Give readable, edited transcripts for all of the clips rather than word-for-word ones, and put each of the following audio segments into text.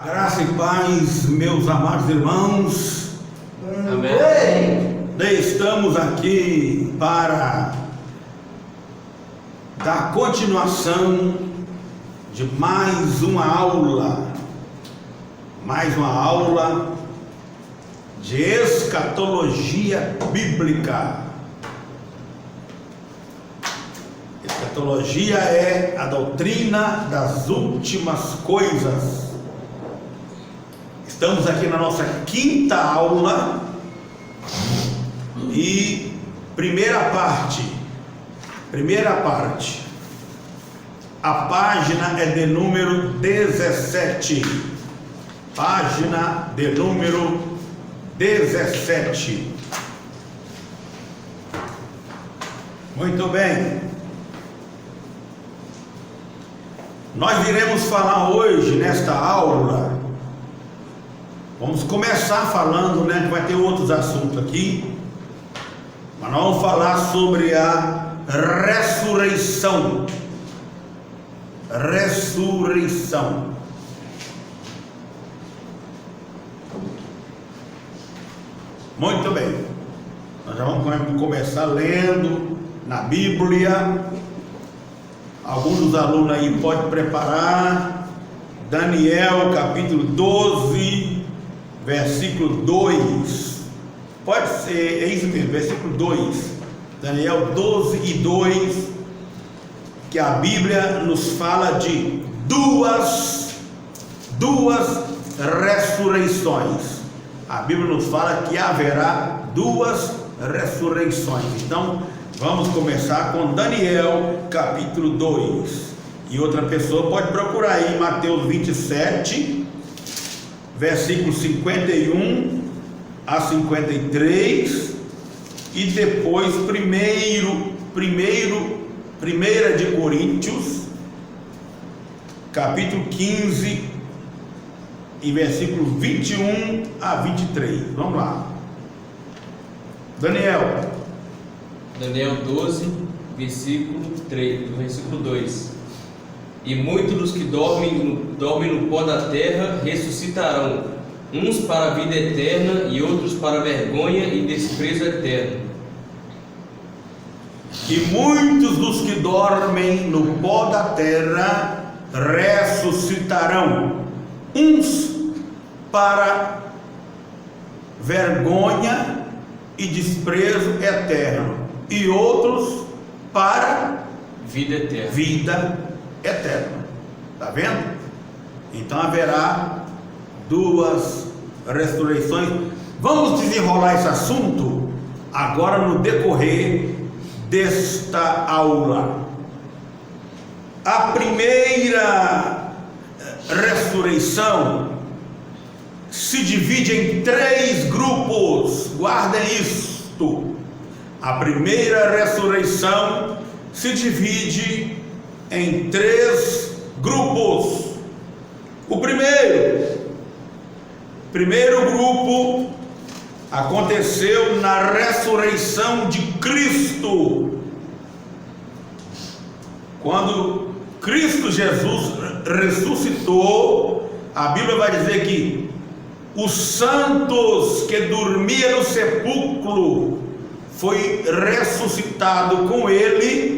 Graça e paz, meus amados irmãos. Amém. Estamos aqui para dar continuação de mais uma aula de escatologia bíblica. Escatologia é a doutrina das últimas coisas. Estamos aqui na nossa quinta aula e primeira parte, a página é de número 17, página de número 17. Muito bem, nós iremos falar hoje nesta aula. Vamos começar falando, né? Vai ter outros assuntos aqui, mas nós vamos falar sobre a ressurreição. Muito bem, nós já vamos começar lendo na Bíblia. Alguns dos alunos aí podem preparar. Daniel capítulo 12, versículo 2, pode ser, é isso mesmo, versículo 2, Daniel 12 e 2, que a Bíblia nos fala de duas ressurreições. A Bíblia nos fala que haverá duas ressurreições. Então, vamos começar com Daniel capítulo 2, e outra pessoa pode procurar aí Mateus 27, versículo 51 a 53, e depois primeira de Coríntios, capítulo 15, e versículo 21 a 23. Vamos lá. Daniel 12, versículo 2. E muitos dos que dormem no pó da terra ressuscitarão, uns para a vida eterna e outros para a vergonha e desprezo eterno. E muitos dos que dormem no pó da terra ressuscitarão, uns para vergonha e desprezo eterno, e outros para vida eterna. Eterno. Está vendo? Então haverá duas ressurreições. Vamos desenrolar esse assunto agora no decorrer desta aula. A primeira ressurreição se divide em 3 grupos. Guardem isto. A primeira ressurreição se divide em 3 grupos. O primeiro grupo aconteceu na ressurreição de Cristo. Quando Cristo Jesus ressuscitou, a Bíblia vai dizer que os santos que dormiam no sepulcro foi ressuscitado com ele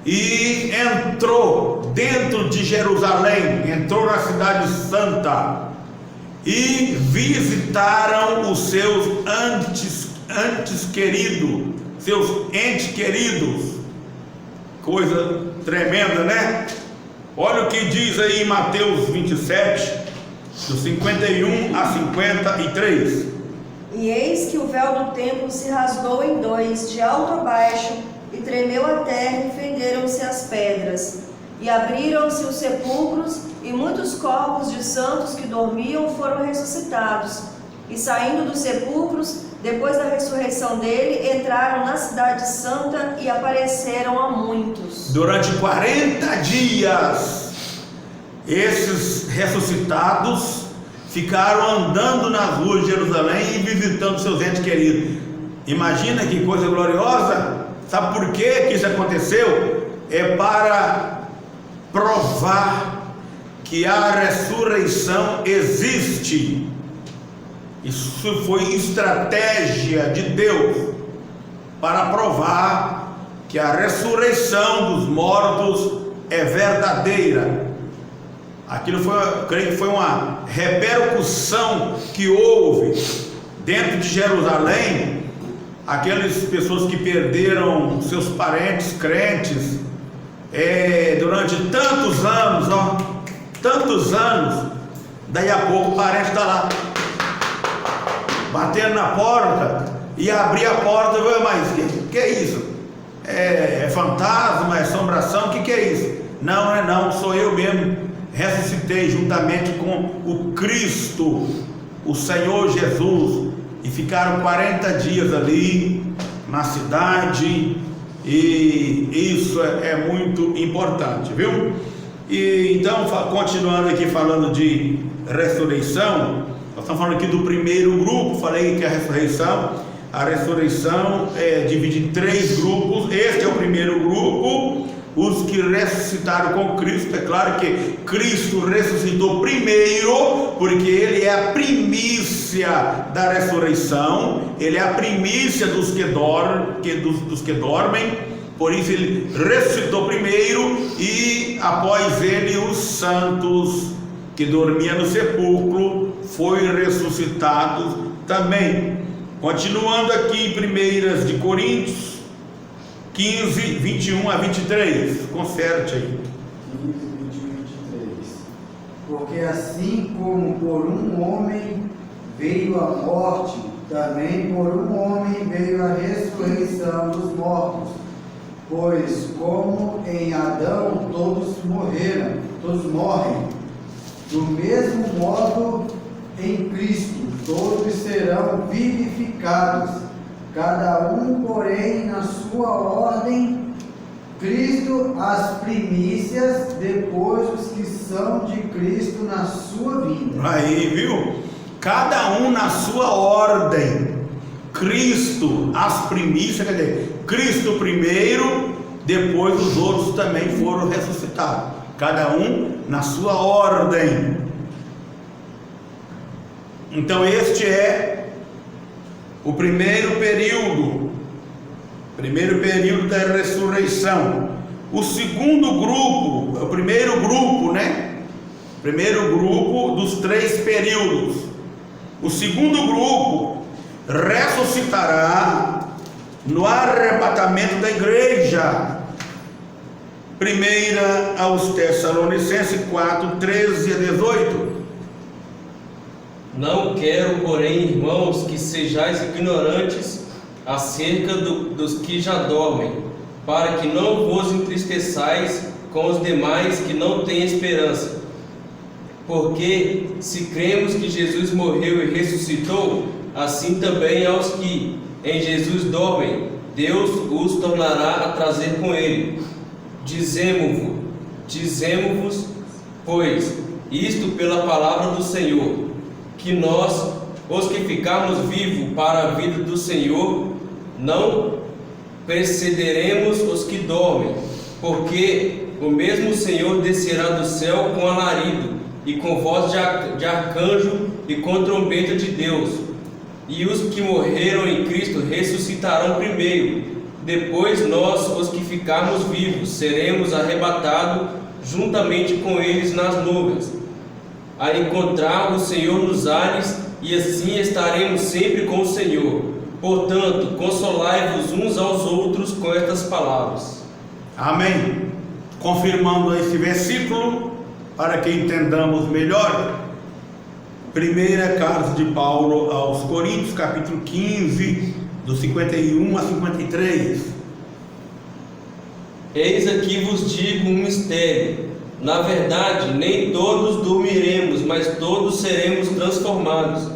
e entrou dentro de Jerusalém, entrou na cidade santa, e visitaram os seus entes queridos. Coisa tremenda, né? Olha o que diz aí em Mateus 27, do 51 a 53. E eis que o véu do templo se rasgou em 2, de alto a baixo, e tremeu a terra, e fenderam-se as pedras, e abriram-se os sepulcros, e muitos corpos de santos que dormiam foram ressuscitados, e saindo dos sepulcros, depois da ressurreição dele, entraram na cidade santa e apareceram a muitos. Durante 40 dias, esses ressuscitados ficaram andando nas ruas de Jerusalém e visitando seus entes queridos. Imagina que coisa gloriosa! Sabe por que isso aconteceu? É para provar que que a ressurreição existe. Isso foi estratégia de Deus para provar que a ressurreição dos mortos é verdadeira. Aquilo foi, eu creio que foi uma repercussão que houve dentro de Jerusalém. Aquelas pessoas que perderam seus parentes crentes durante tantos anos, tantos anos, daí a pouco o parente está lá batendo na porta, e abrir a porta, mas que é isso? É fantasma, é assombração, que é isso? Não, não, sou eu mesmo, ressuscitei juntamente com o Cristo, o Senhor Jesus, e ficaram 40 dias ali na cidade, e isso é muito importante, viu? E então, continuando aqui falando de ressurreição, nós estamos falando aqui do primeiro grupo. Falei que a ressurreição é dividida em 3 grupos. Este é o primeiro grupo, os que ressuscitaram com Cristo. É claro que Cristo ressuscitou primeiro, porque Ele é a primícia da ressurreição, Ele é a primícia dos que dormem, por isso Ele ressuscitou primeiro, e após Ele os santos que dormiam no sepulcro foi ressuscitados também. Continuando aqui em 1 de Coríntios 15, 21 a 23, conserte aí. 15, 21 e 23. Porque assim como por um homem veio a morte, também por um homem veio a ressurreição dos mortos. Pois como em Adão todos morrem, do mesmo modo em Cristo todos serão vivificados, cada um porém na sua ordem. Cristo as primícias, depois os que são de Cristo na sua vinda. Aí, viu? Cada um na sua ordem. Cristo as primícias, quer dizer, Cristo primeiro, depois os outros também foram ressuscitados, cada um na sua ordem. Então este é o primeiro período da ressurreição. O segundo grupo, o primeiro grupo, né? Primeiro grupo dos 3 períodos. O segundo grupo ressuscitará no arrebatamento da igreja. 1 aos Tessalonicenses 4, 13 a 18. Não quero, porém, irmãos, que sejais ignorantes acerca dos que já dormem, para que não vos entristeçais com os demais que não têm esperança. Porque se cremos que Jesus morreu e ressuscitou, assim também aos que em Jesus dormem, Deus os tornará a trazer com ele. Dizemo-vos, pois, isto pela palavra do Senhor, que nós, os que ficarmos vivos para a vida do Senhor, não precederemos os que dormem, porque o mesmo Senhor descerá do céu com alarido, e com voz de arcanjo, e com trombeta de Deus, e os que morreram em Cristo ressuscitarão primeiro. Depois nós, os que ficarmos vivos, seremos arrebatados juntamente com eles nas nuvens, a encontrar o Senhor nos ares, e assim estaremos sempre com o Senhor. Portanto, consolai-vos uns aos outros com estas palavras. Amém. Confirmando esse versículo, para que entendamos melhor, primeira carta de Paulo aos Coríntios, capítulo 15, do 51 a 53. Eis aqui vos digo um mistério. Na verdade, nem todos dormiremos, mas todos seremos transformados,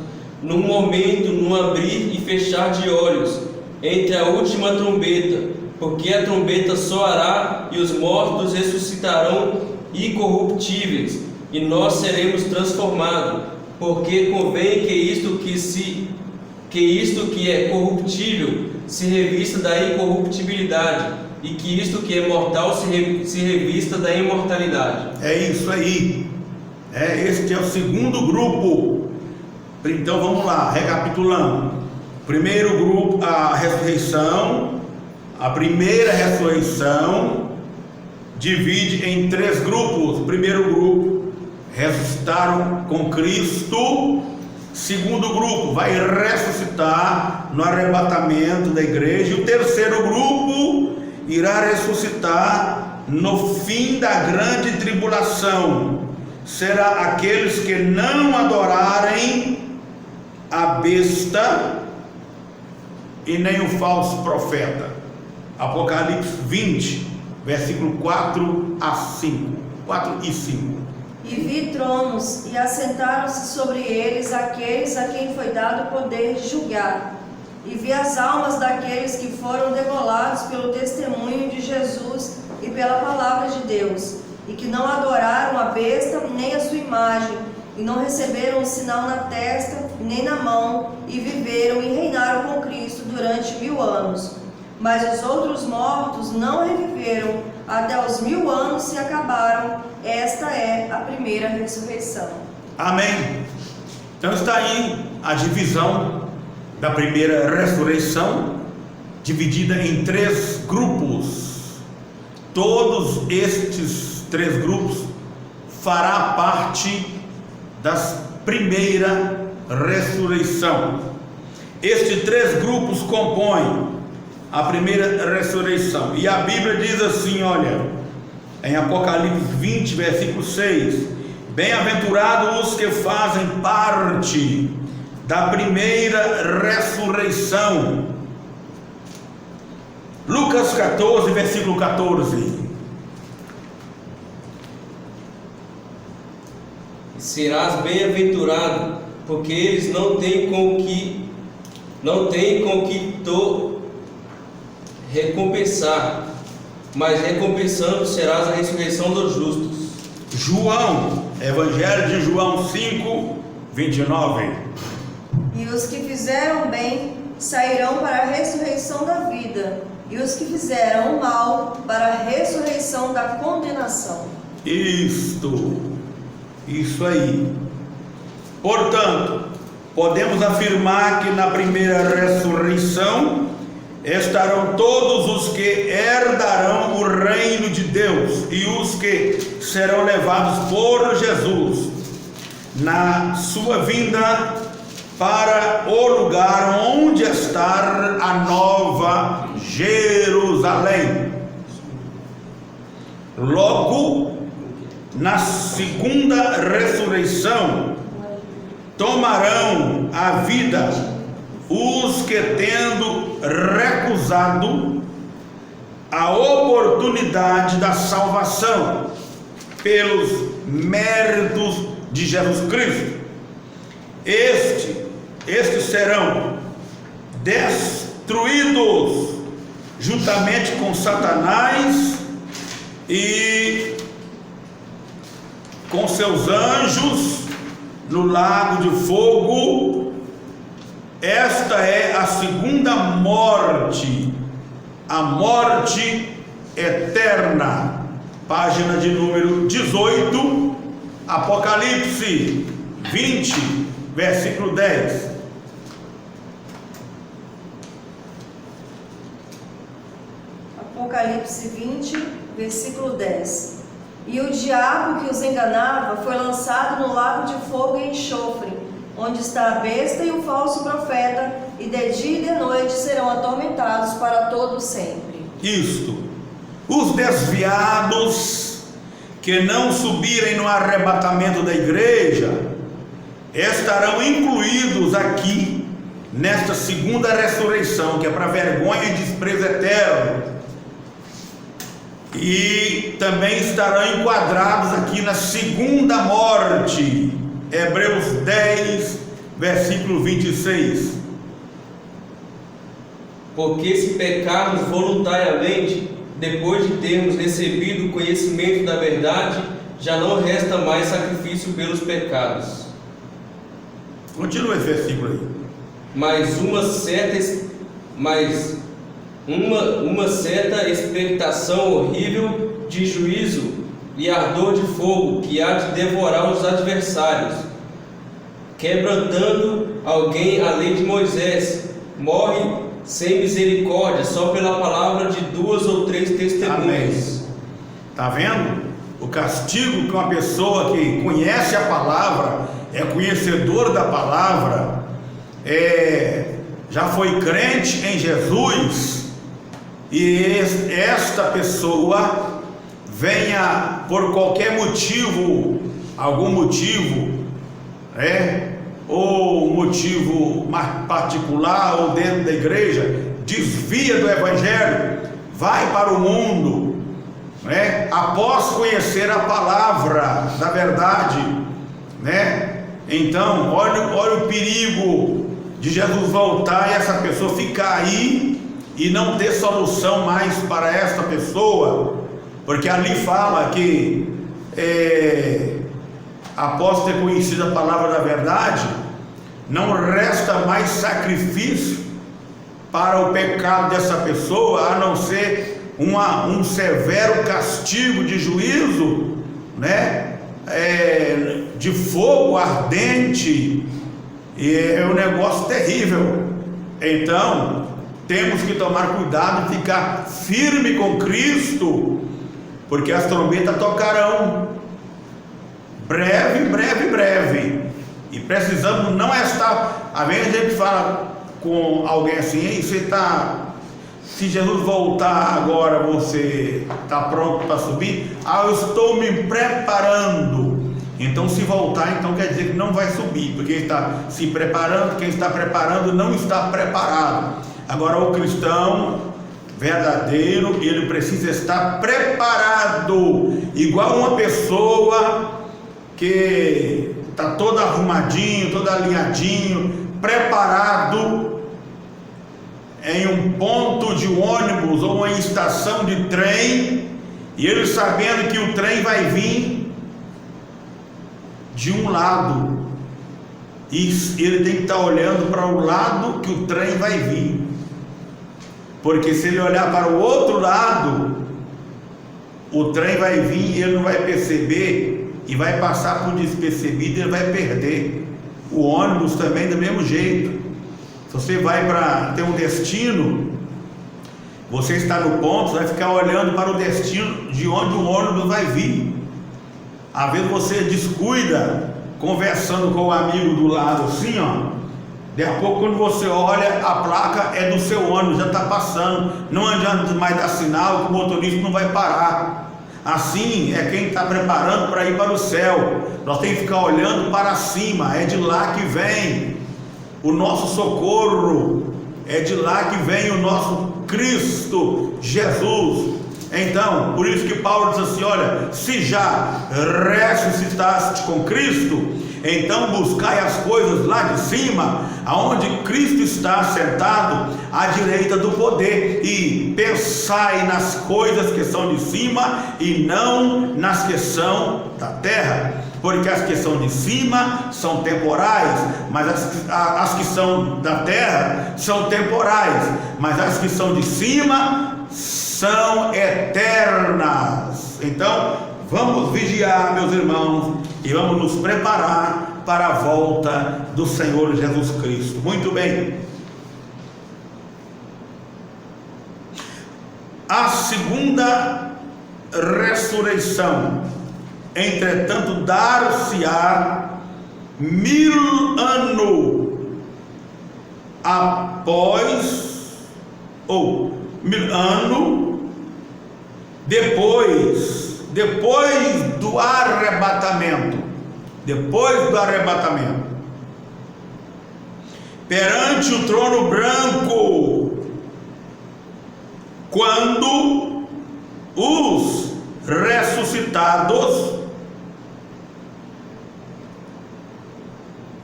num momento, num abrir e fechar de olhos, entre a última trombeta, porque a trombeta soará e os mortos ressuscitarão incorruptíveis, e nós seremos transformados, porque convém que isto que é corruptível se revista da incorruptibilidade, e que isto que é mortal se revista da imortalidade. É isso aí. Este é o segundo grupo. Então vamos lá, recapitulando. Primeiro grupo, a ressurreição. A primeira ressurreição divide em 3 grupos. Primeiro grupo, ressuscitaram com Cristo. Segundo grupo, vai ressuscitar no arrebatamento da igreja. E o terceiro grupo irá ressuscitar no fim da grande tribulação. Será aqueles que não adorarem a besta e nem o falso profeta. Apocalipse 20, versículo 4 a 5. 4 e 5. E vi tronos, e assentaram-se sobre eles aqueles a quem foi dado o poder de julgar. E vi as almas daqueles que foram degolados pelo testemunho de Jesus e pela palavra de Deus, e que não adoraram a besta nem a sua imagem, e não receberam um sinal na testa nem na mão, e viveram e reinaram com Cristo durante 1000 anos. Mas os outros mortos não reviveram, até os 1000 anos se acabaram. Esta é a primeira ressurreição. Amém. Então está aí a divisão da primeira ressurreição, dividida em 3 grupos. Todos estes 3 grupos fará parte das primeira ressurreição. Estes 3 grupos compõem a primeira ressurreição. E a Bíblia diz assim, olha, em Apocalipse 20, versículo 6: bem-aventurados os que fazem parte da primeira ressurreição. Lucas 14, versículo 14: serás bem-aventurado, porque eles não têm com que recompensar, mas recompensando serás a ressurreição dos justos. João, Evangelho de João 5, 29. E os que fizeram bem sairão para a ressurreição da vida, e os que fizeram o mal para a ressurreição da condenação. Isso aí. Portanto, podemos afirmar que na primeira ressurreição estarão todos os que herdarão o reino de Deus e os que serão levados por Jesus na sua vinda para o lugar onde está a nova Jerusalém. Logo, na segunda ressurreição, tomarão a vida os que, tendo recusado a oportunidade da salvação pelos méritos de Jesus Cristo, estes serão destruídos juntamente com Satanás e com seus anjos no lago de fogo. Esta é a segunda morte, a morte eterna. Página de número 18, Apocalipse 20, versículo 10. Apocalipse 20, versículo 10. E o diabo que os enganava foi lançado no lago de fogo e enxofre, onde está a besta e o falso profeta, e de dia e de noite serão atormentados para todo sempre. Isto, os desviados que não subirem no arrebatamento da igreja estarão incluídos aqui nesta segunda ressurreição, que é para vergonha e desprezo eterno, e também estarão enquadrados aqui na segunda morte. Hebreus 10, versículo 26. Porque se pecarmos voluntariamente, depois de termos recebido o conhecimento da verdade, já não resta mais sacrifício pelos pecados. Continua esse versículo aí. Mas uma certa expectação horrível de juízo e ardor de fogo que há de devorar os adversários. Quebrantando alguém a lei de Moisés, morre sem misericórdia, só pela palavra de 2 ou 3 testemunhas. Está vendo? O castigo que uma pessoa que conhece a palavra, é conhecedor da palavra, já foi crente em Jesus, e esta pessoa venha por qualquer motivo, algum motivo, ou motivo particular ou dentro da igreja, desvia do evangelho, vai para o mundo, após conhecer a palavra da verdade, então olha o perigo de Jesus voltar e essa pessoa ficar aí e não ter solução mais para esta pessoa, porque ali fala que após ter conhecido a palavra da verdade, não resta mais sacrifício para o pecado dessa pessoa, a não ser um severo castigo de juízo, de fogo ardente, e é um negócio terrível. Então temos que tomar cuidado e ficar firme com Cristo, porque as trombetas tocarão breve, e precisamos não estar. Às vezes a gente fala com alguém assim: se Jesus voltar agora, você está pronto para subir? Eu estou me preparando. Então, se voltar, então quer dizer que não vai subir, porque está se preparando. Quem está preparando não está preparado. Agora, o cristão verdadeiro, ele precisa estar preparado, igual uma pessoa que está todo arrumadinho, todo alinhadinho, preparado em um ponto de ônibus ou uma estação de trem, e ele sabendo que o trem vai vir de um lado, e ele tem que estar olhando para o lado que o trem vai vir, porque se ele olhar para o outro lado, o trem vai vir e ele não vai perceber, e vai passar por despercebido, ele vai perder. O ônibus também do mesmo jeito. Se você vai para ter um destino, você está no ponto, vai ficar olhando para o destino de onde o ônibus vai vir. Às vezes você descuida, conversando com o amigo do lado assim, daqui a pouco, quando você olha, a placa é do seu ônibus, já está passando. Não adianta mais dar sinal, que o motorista não vai parar. Assim é quem está preparando para ir para o céu. Nós temos que ficar olhando para cima, é de lá que vem o nosso socorro, é de lá que vem o nosso Cristo Jesus. Então, por isso que Paulo diz assim: olha, se já ressuscitaste com Cristo, então buscai as coisas lá de cima, aonde Cristo está sentado à direita do poder, e pensai nas coisas que são de cima e não nas que são da terra, porque as que são de cima são temporais, mas as que são da terra são temporais, mas as que são de cima são eternas. Então vamos vigiar, meus irmãos, e vamos nos preparar para a volta do Senhor Jesus Cristo. Muito bem. A segunda ressurreição, entretanto, dar-se-á 1000 anos após, ou 1000 anos depois do arrebatamento, perante o trono branco, quando os ressuscitados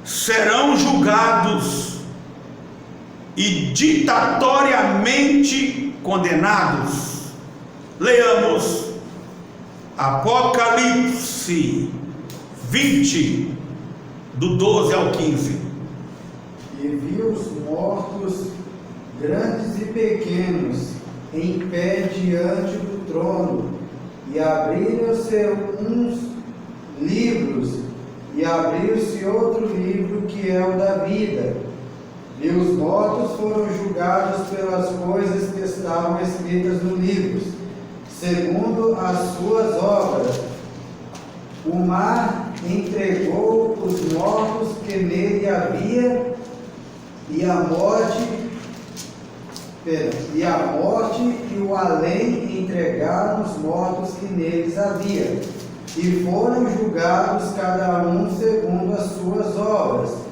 serão julgados e ditatoriamente condenados. Leamos Apocalipse 20, do 12 ao 15. E vi os mortos, grandes e pequenos, em pé diante do trono, E abriram-se uns livros, e abriu-se outro livro, que é o da vida. E os mortos foram julgados pelas coisas que estavam escritas no livro, segundo as suas obras. O mar entregou os mortos que nele havia, e a morte e o além entregaram os mortos que neles havia, e foram julgados cada um segundo as suas obras.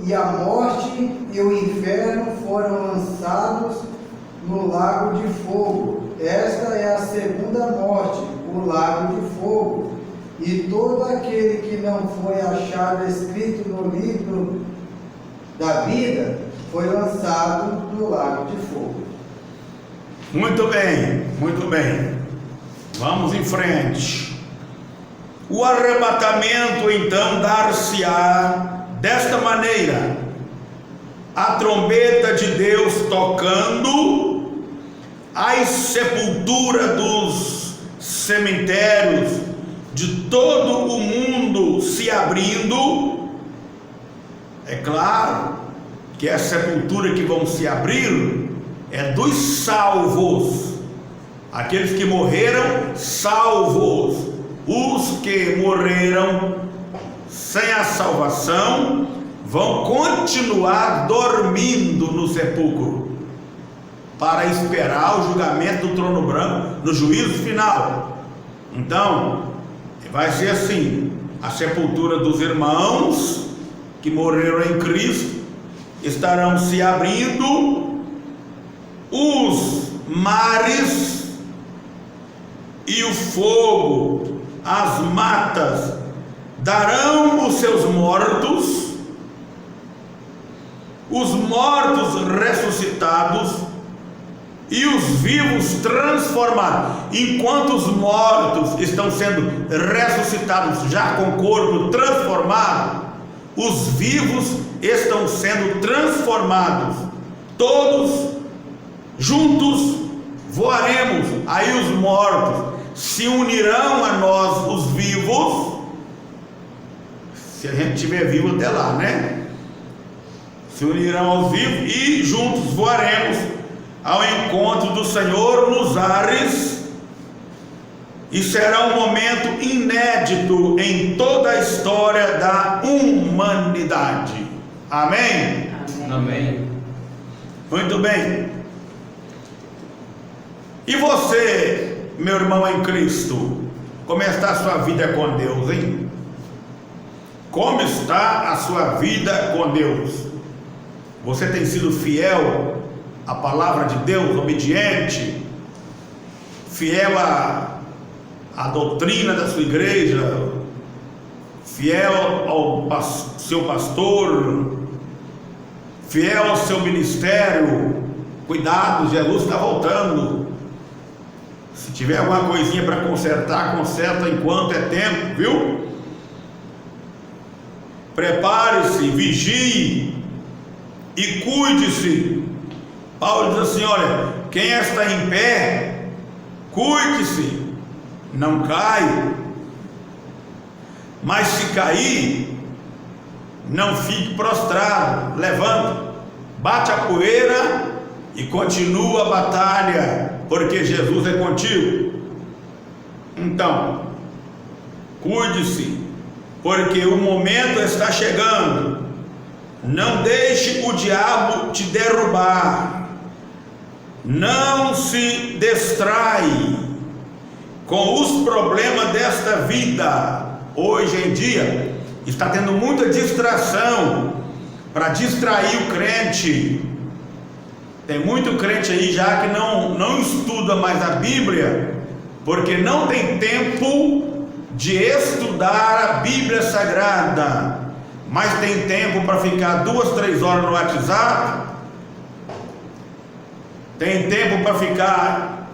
E a morte e o inferno foram lançados no lago de fogo. Esta é a segunda morte, o lago de fogo. E todo aquele que não foi achado escrito no livro da vida foi lançado no lago de fogo. Muito bem, muito bem. Vamos em frente. O arrebatamento então dar-se-á desta maneira: a trombeta de Deus tocando, a sepultura dos cemitérios de todo o mundo se abrindo. É claro que a sepultura que vão se abrir é dos salvos, aqueles que morreram salvos. Os que morreram sem a salvação vão continuar dormindo no sepulcro para esperar o julgamento do trono branco no juízo final. Então vai ser assim: a sepultura dos irmãos que morreram em Cristo estarão se abrindo, os mares e o fogo, as matas darão os seus mortos, os mortos ressuscitados e os vivos transformados. Enquanto os mortos estão sendo ressuscitados já com o corpo transformado, os vivos estão sendo transformados. Todos juntos voaremos. Aí os mortos se unirão a nós, os vivos, se a gente estiver vivo até lá, né? Se unirão aos vivos e juntos voaremos ao encontro do Senhor nos ares. E será um momento inédito em toda a história da humanidade. Amém? Amém. Muito bem. E você, meu irmão em Cristo, como está a sua vida com Deus, hein? Como está a sua vida com Deus? Você tem sido fiel à palavra de Deus, obediente, fiel à doutrina da sua igreja, fiel ao seu pastor, fiel ao seu ministério? Cuidado, Jesus está voltando. Se tiver alguma coisinha para consertar, conserta enquanto é tempo, viu? Prepare-se, vigie e cuide-se. Paulo diz assim: olha, quem está em pé, cuide-se, não cai, mas se cair, não fique prostrado, levanta, bate a poeira e continua a batalha, porque Jesus é contigo. Então, cuide-se, porque o momento está chegando. Não deixe o diabo te derrubar. Não se distrai com os problemas desta vida. Hoje em dia está tendo muita distração para distrair o crente. Tem muito crente aí já que não estuda mais a Bíblia, porque não tem tempo de estudar a Bíblia Sagrada, mas tem tempo para ficar 2, 3 horas no WhatsApp, tem tempo para ficar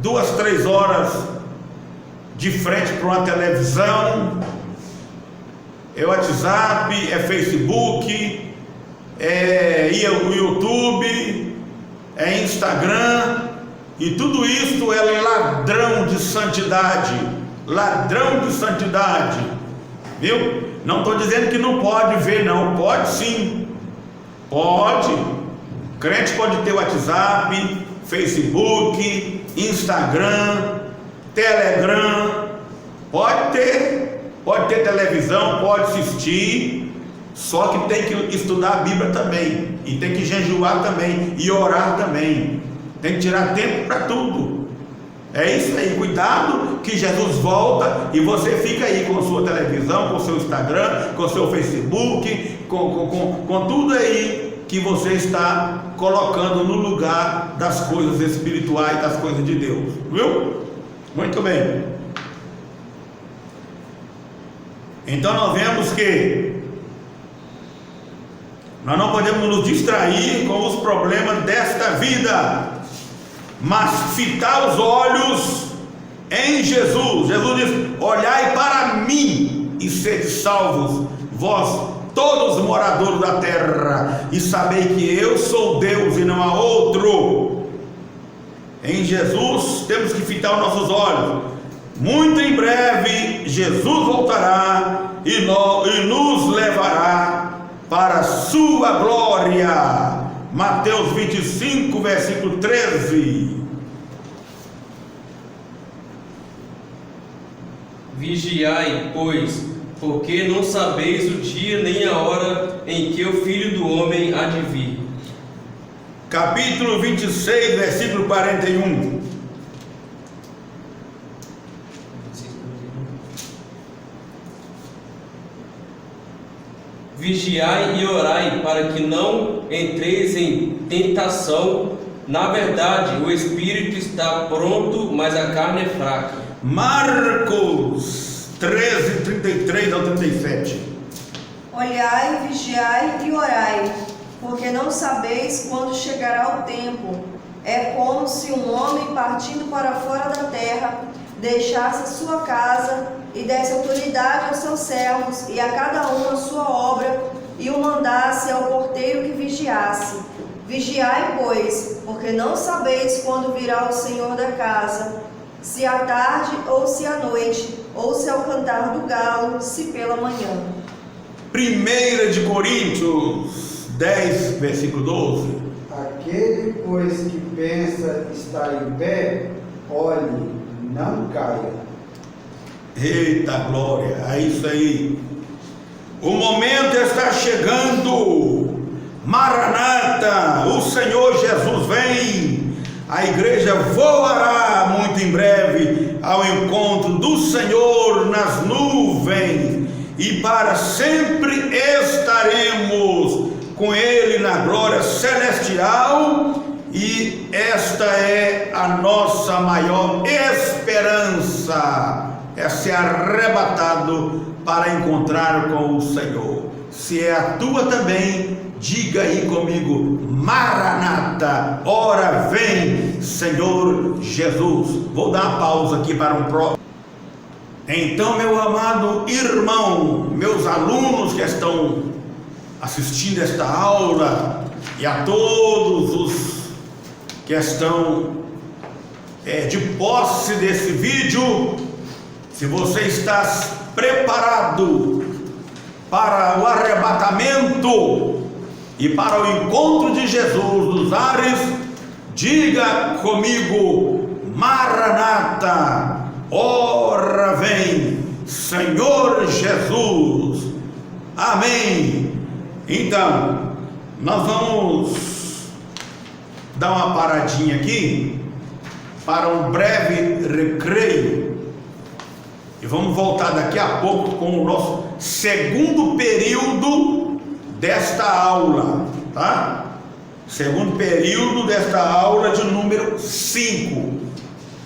2, 3 horas de frente para uma televisão. É WhatsApp, é Facebook, é o YouTube, é Instagram. Instagram, e tudo isso é ladrão de santidade. Ladrão de santidade. Viu? Não estou dizendo que não pode ver, não. Pode sim. Pode. Crente pode ter WhatsApp, Facebook, Instagram, Telegram. Pode ter televisão, pode assistir. Só que tem que estudar a Bíblia também. E tem que jejuar também. E orar também. Tem que tirar tempo para tudo. É isso aí, cuidado que Jesus volta e você fica aí com a sua televisão, com o seu Instagram, com o seu Facebook, com tudo aí que você está colocando no lugar das coisas espirituais, das coisas de Deus, viu? Muito bem. Então nós vemos que nós não podemos nos distrair com os problemas desta vida, mas fitar os olhos em Jesus. Jesus diz: olhai para mim e sede salvos, vós todos os moradores da terra, e sabei que eu sou Deus e não há outro. Em Jesus temos que fitar os nossos olhos. Muito em breve Jesus voltará e nos levará para a sua glória. Mateus 25, versículo 13. Vigiai, pois, porque não sabeis o dia nem a hora em que o Filho do Homem há de vir. Capítulo 26, versículo 41. Vigiai e orai, para que não entreis em tentação. Na verdade, o espírito está pronto, mas a carne é fraca. Marcos 13, 33 ao 37. Olhai, vigiai e orai, porque não sabeis quando chegará o tempo. É como se um homem partindo para fora da terra deixasse a sua casa e desse autoridade aos seus servos e a cada um a sua obra, e o mandasse ao porteiro que vigiasse. Vigiai, pois, porque não sabeis quando virá o Senhor da casa, se à tarde ou se à noite, ou se ao cantar do galo, se pela manhã. 1 de Coríntios 10, versículo 12. Aquele, pois, que pensa estar em pé, olhe, não caia. Eita glória, é isso aí. O momento está chegando. Maranata, o Senhor Jesus vem. A igreja voará muito em breve ao encontro do Senhor nas nuvens, e para sempre estaremos com Ele na glória celestial. E esta é a nossa maior esperança, é ser arrebatado para encontrar com o Senhor. Se é a tua também, diga aí comigo: Maranata, ora vem, Senhor Jesus. Vou dar uma pausa aqui para um próximo. Então, meu amado irmão, meus alunos que estão assistindo esta aula, e a todos os que estão de posse desse vídeo, se você está preparado para o arrebatamento e para o encontro de Jesus nos ares, diga comigo: Maranata, ora vem, Senhor Jesus. Amém. Então, nós vamos dar uma paradinha aqui para um breve recreio e vamos voltar daqui a pouco com o nosso segundo período desta aula, tá? Segundo período desta aula de número 5.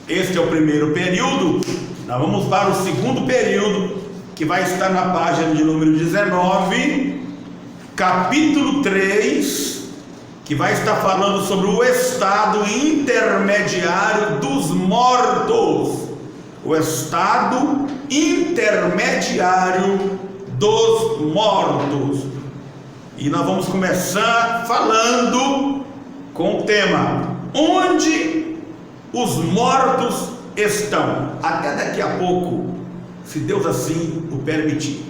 Este é o primeiro período. Nós vamos para o segundo período, que vai estar na página de número 19, capítulo 3, que vai estar falando sobre o estado intermediário dos mortos. O estado intermediário dos mortos. E nós vamos começar falando com o tema: onde os mortos estão. Até daqui a pouco, se Deus assim o permitir.